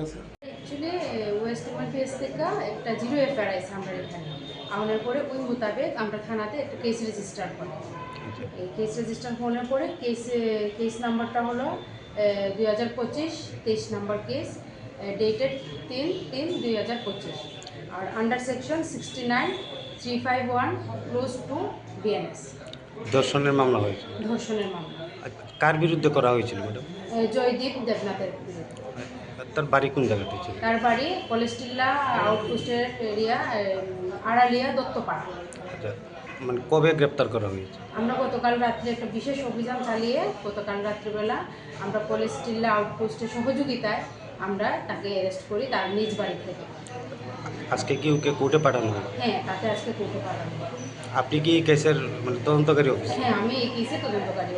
আছে? Actually West Bengal page থেকে একটা জিরো এফআইআর আছে আমরা এখানে আমাদের পরে ওই মোতাবেক আমরা থানাতে একটা কেস রেজিস্টার করি। এই কেস রেজিস্টার হওয়ার পরে কেস নাম্বারটা হলো 2025 23 নম্বর কেস, ডেটেড 3/3/2025, আর under section 69 351 clause two BNS ধর্ষণের মামলা হয়েছে। ধর্ষণের মামলা। কার বিরুদ্ধে করা হয়েছিল ম্যাডাম? জয়দীপ দেবনাথের বিরুদ্ধে। তার বাড়ি কোন জায়গাতে ছিল? তার বাড়ি কলেস্টিল্লা আউটপোস্টের এরিয়া, আড়ালিয়া দত্তপাড়া। আচ্ছা, মানে কবে গ্রেপ্তার করা হয়েছে? আমরা গতকাল রাত্রে একটা বিশেষ অভিযান চালিয়ে গতকাল রাত্রিবেলা আমরা কলেস্টিল্লা আউটপোস্টের সহযোগিতায় আমরা তাকে অ্যারেস্ট করি তার নিজ বাড়ি থেকে। আজকে কি ওকে কোর্টে পাঠানো হবে? হ্যাঁ, তাকে আজকে কোর্টে পাঠানো। আপনি কি কেসের মানে তদন্তকারী অফিসার? হ্যাঁ, আমি এই কেসে তদন্তকারী।